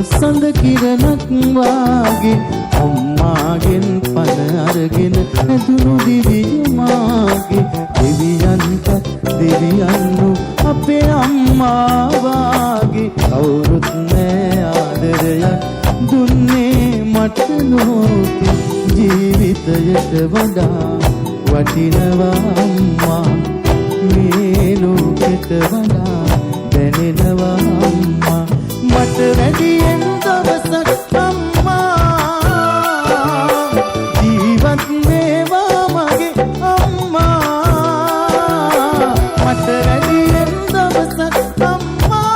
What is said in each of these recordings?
සඳ කිරණක් වාගේ අම්මාගෙන් පණ අරගෙන ඇදුණු දිවිමාගේ දෙවියන්ට දෙවියන්ු අපේ අම්මා වාගේ කවුරුත් නෑ ආදරයක් දුන්නේ මට ලෝකෙ ජීවිතයට වඩා වටිනවා අම්මා මේ ලෝකෙට වඩා දැනෙනවා අම්මා මට වැඩියෙන් දවසක් අම්මා ජීවත් වේවා මගේ අම්මා මට වැඩියෙන් දවසක් අම්මා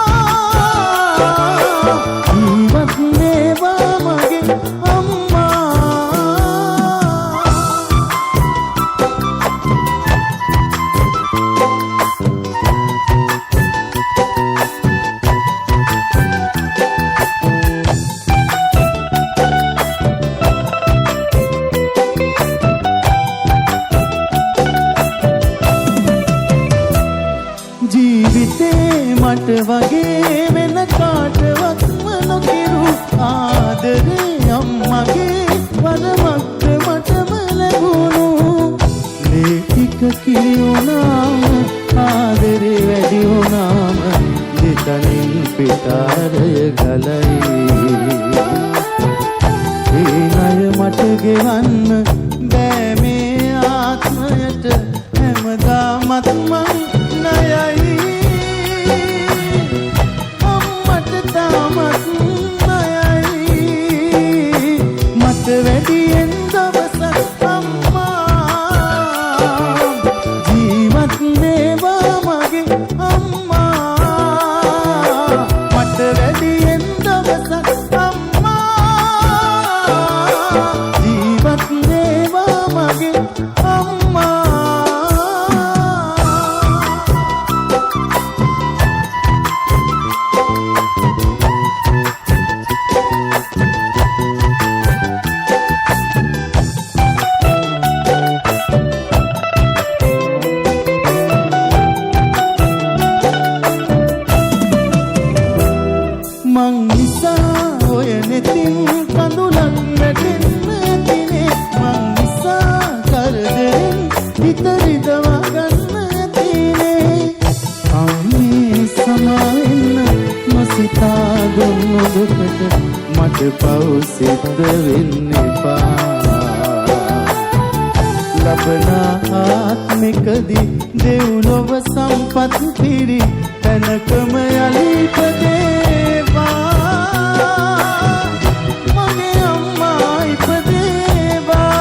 ජීවත් වේවා මගේ අම්මා මට වගේ වෙන කාටවත්ම නොකිරු ආදරේ අම්මගේ වරමක්ද මටම ලැබුණු ලේටික කිරිුණාම ආදරේ වැඩි වුණාම දෙතනින් පිටාරය ගලයි ඒ ණය මට ගෙවන්න බෑ මේ ආත්මයට හැමදාමත් මං ණයයි වැඩියෙන් දවසක් අම්මා ජීවත් වේවා මගේ අම්මා මට වැඩියෙන් දවසක් අම්මා ජීවත් වේවා මගේ අම්මා මට පව් සිද්ධ වෙන්න එපා ලබන ආත්මිකදී දෙව්ලොව සම්පත් පිරි තැනකම යලි ඉපදේවා මගේ අම්මා ඉපදේවා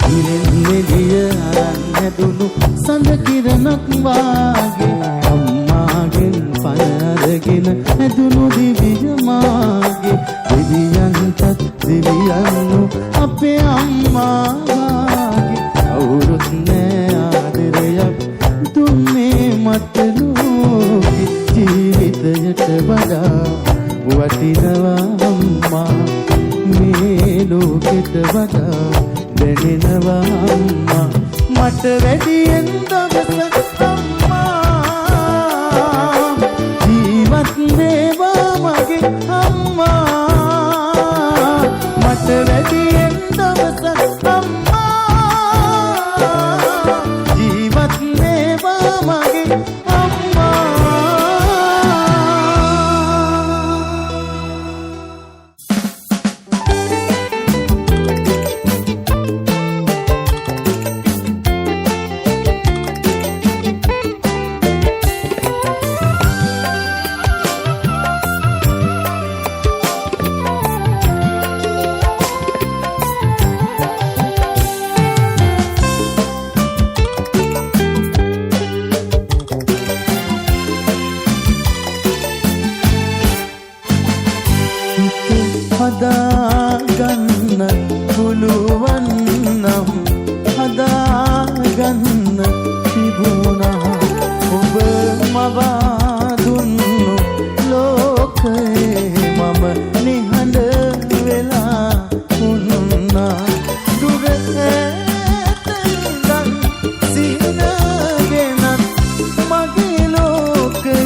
ඉරෙන් එළිය අරන් හැදුණු සඳ කිරණක් වාගේ අම්මාගෙන් පණ අරගෙන ඇදුණු දිවිමාගේ දෙවියන්ටත් දෙවියන්ු අපේ අම්මා වාගේ කවුරුත් නෑ ආදරයක් දුන්නේ මට ලෝකෙ ජීවිතයට වඩා වටිනවා අම්මා මේ ලෝකෙට වඩා දැනෙනවා අම්මා මට වැඩියෙන් දවසක් ජීවත් වේවා මගේ අම්මා මට වැඩියෙන් දවසක් අම්මා ජීවත් වේවා මගේ අම්මා හදාගන්න පුළුවන් නම් හදාගන්න තිබුණා ඔබ මවා දුන්නු ලෝකේ මම නිහඬ වෙලා වුණා දුර ඇතෙන්දන් සිනගෙනත් මගේ ලෝකය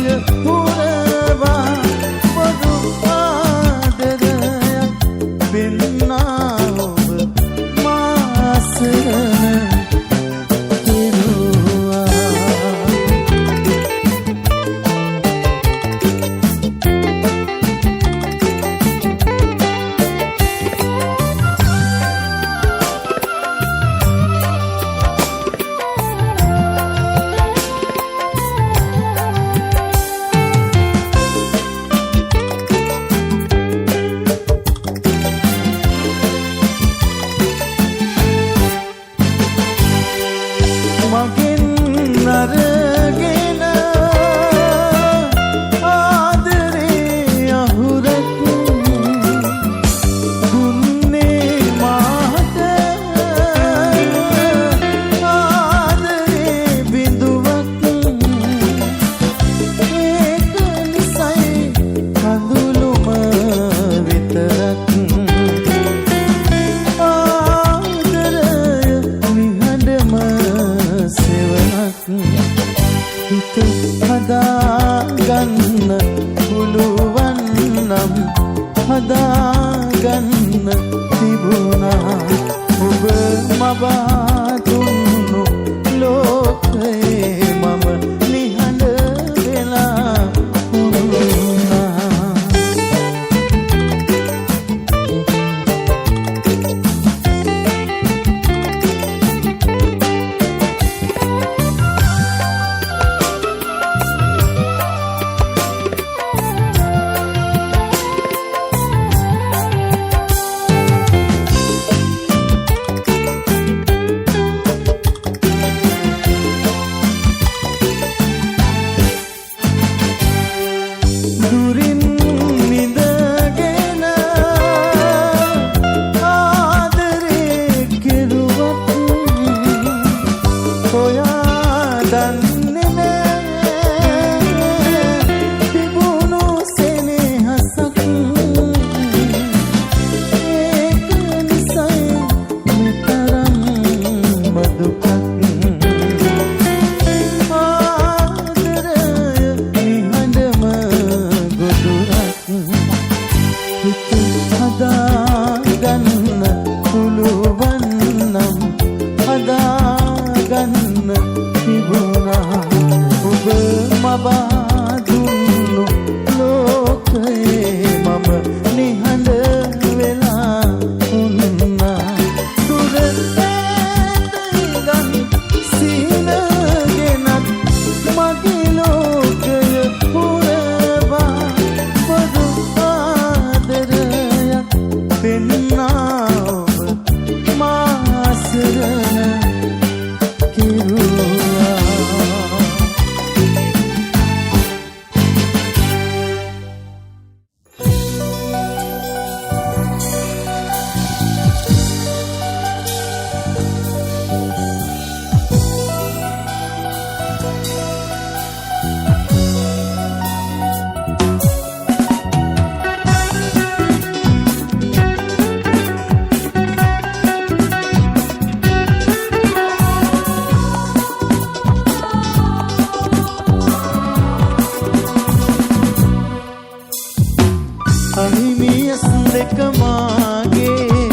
දෙක මාගේ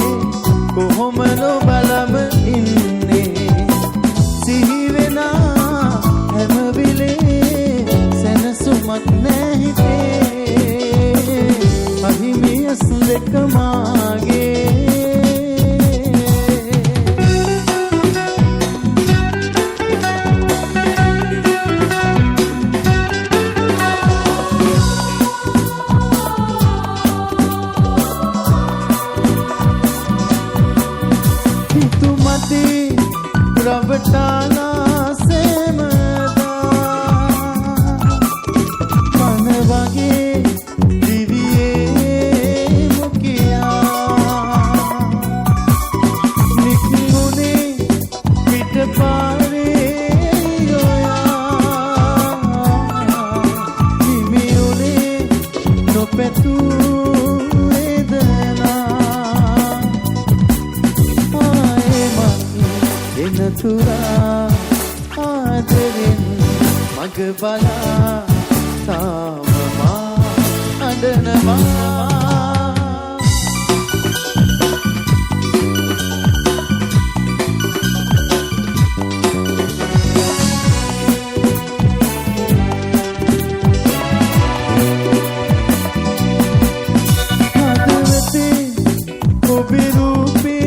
කොහොම නොබලම ඉන්නේ සිහි වෙන හැම වෙලේ සැනසුමක් නැහිතේ අහිමියස් දෙක මාගේ රවටාලා සේමදා කන වගේ දිවියේ මුකියා නිකුනේ පිටපාරේ යොයා හිමියුනේ නොපැතු තුරා ආදරෙන් මග බලා තාම මා අඬනවා හදවතේ ඔබේ රූපේ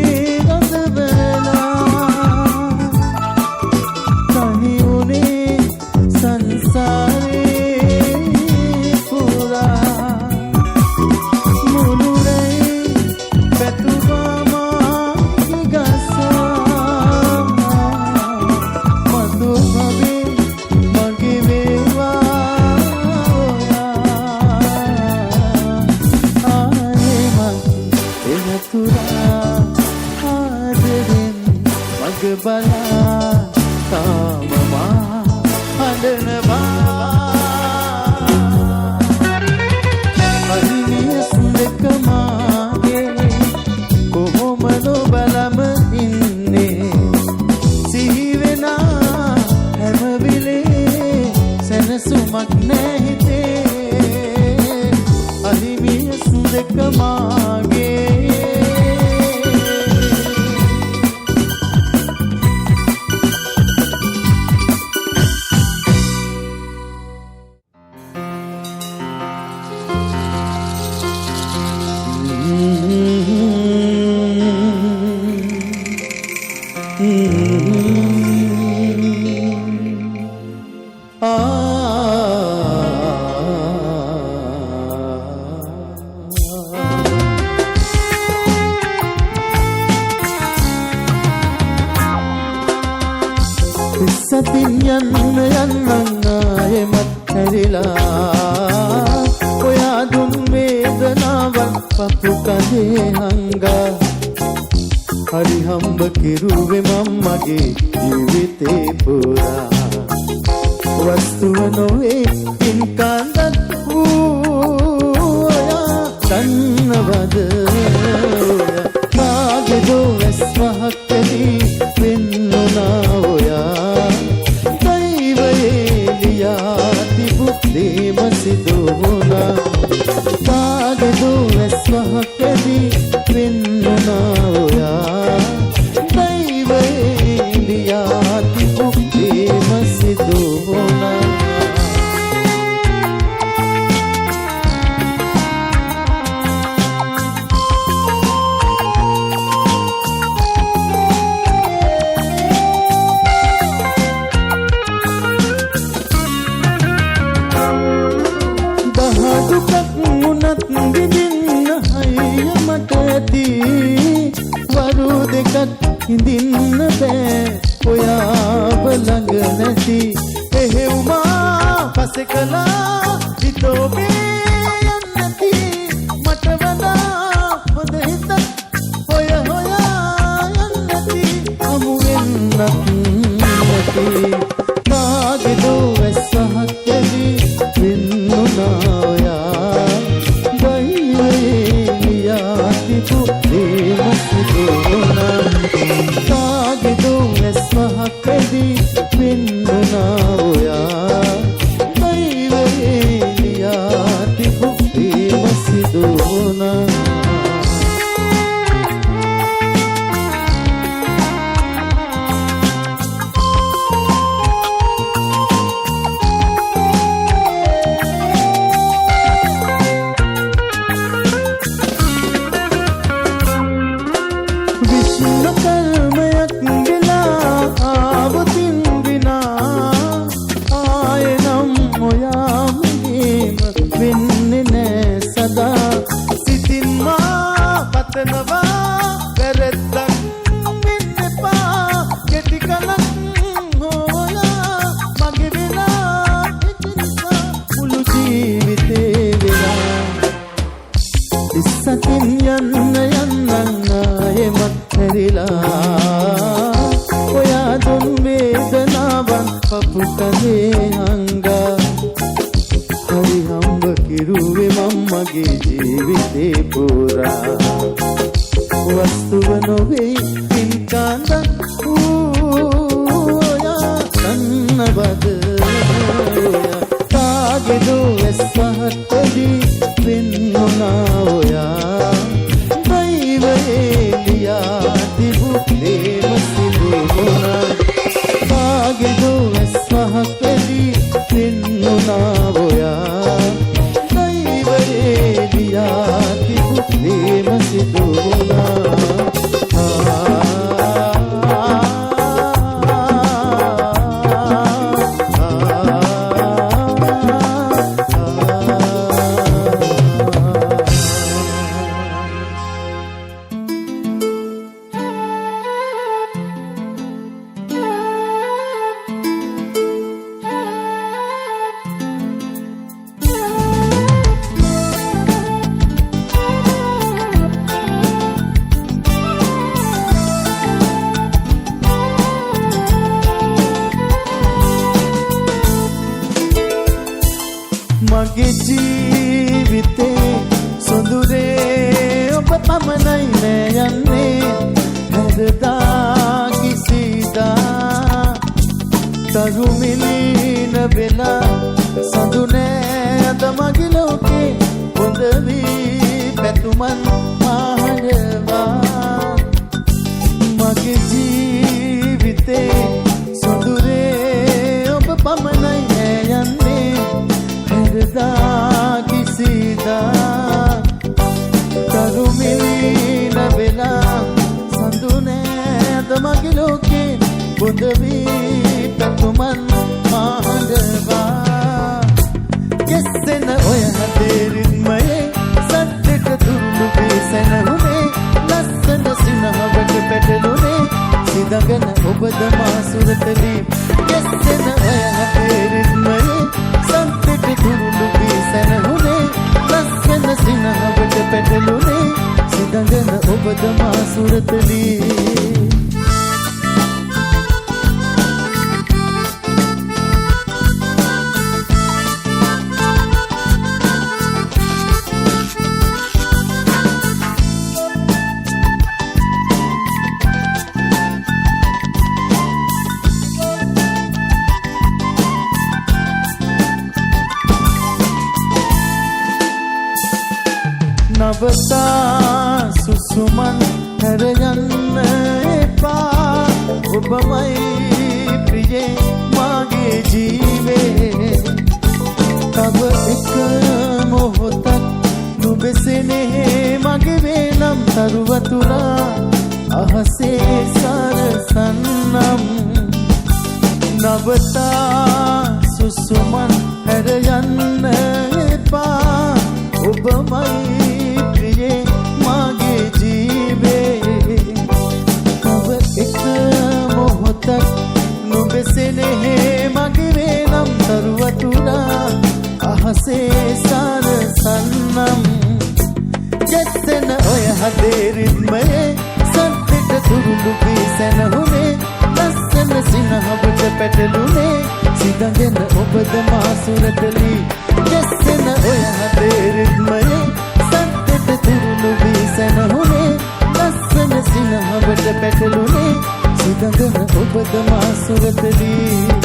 බලා තාම මා අඬනවා අහිමියස් දෙක මාගේ කොහොම නොබලම ඉන්නේ සිහි වෙන හැම වෙලේ සැනසුමක් නැහිතේ අහිමියස් දෙක මාගේ සතින් යන්න ආයෙමත් හැරිලා ඔයා දුන් වේදනාවක් පපු කඳේ හංගා හරි හම්බ කිරුවේ මම මගේ ජීවිතේ පුරා වස්තුව නොවේ ඉන්කාන්දත් වූ ඔයා දන්නවද මාගේ දෝස් මහත්කදී වෙන්නුනා ඔයා දේම සිදු වුණා මාගේ දෝස් මහත්කදී වෙන්නුනා ඔයා දෛවයේ ලියා තිබු දේම සිදු වුණා වරු දෙකත් හිඳින්න බෑ ඔයාව ළඟ නැති එහෙව්මා පස්සේ කළා හිතෝබේ යන්නති මට වඩා හොඳ හිතක් හොය හොයා යන්නති හමු වෙන්නත් නැති මාගේ දෝස් සහක්කදී වෙන්නුනා ඔයා දෛවයේ ලියා තිබු දේම සිදු වුණා මාගේ දෝස් මහත්කදී වෙන්නුනා ඔයා දෛවයේ මාගේ ජීවිතේ පුරා වස්තුව නොවේ පින්කාන්දක් ඔයා කන්නවද කාගේදෝ ඇස් පහටදී වෙන්නුනා ඔයා දෛවයේ ලියා තිබු ප්‍රේම සිදු වුණා කාගේදෝ ඇස් පහටදී වෙන්නුනා ඔයා දෛවයේ ලියා තිබු ප්‍රේම සිදු වුණා මගේ ජීවිතේ සොඳුරේ ඔබ පමණයි මේ යන්නේ හැරදා කිසිදා තරුමිලින වෙලා සඳුනේ අද මගේ ලෝකේ හොඳ වී පැතුමන් මහඬවා මගේ ජීවිතේ සොඳුරේ ඔබ පමණයි මේ යන්නේ කිසිදා තරුමිලින වෙලා සඳුනේ අද මගේ ලෝකේ බොඳ වී පැතුමන් මහඬවා කෙස්සෙන ඔය හදේ රිද්මයේ සද්දෙට දුර්ලු වේසනහුනේ ලස්සන සිනහවට පැටළුනේ සිදගෙන ඔබද මා සුරතලී කෙස්සෙන ඔය හදේ රිද්මයේ සද්දෙට දුර්ලු වේසනහුනේ ලස්සන සිනහවට පැටළුනේ සිදගෙන ඔබද මා සුරතලී නවතා සුසුමන් හැර යන්න එපා ඔබමයි ප්‍රියේ මාගේ ජීවේ තව එක මොහොතක් නුබෙසෙනේ මගේ වේනම් තරු වතුරා අහසේ සරසන්නම් නවතා සුසුමන් හැර යන්න එපා ඔබමයි प्रिये मागे जीवे तब एक मोहतक नुबेसेने मागे venom तरुवतुरा ahase sar sannam jessen oy hade ridmaye santet turulu bisenahune lassan sinahවට පැටළුනේ සිදගෙන ඔබද මා සුරතලි jessen oy hade ridmaye තුරුළු වීසනහුනේ ලස්සන සිනහවට පැටළුනේ සිදගෙන ඔබද මා සුරතලී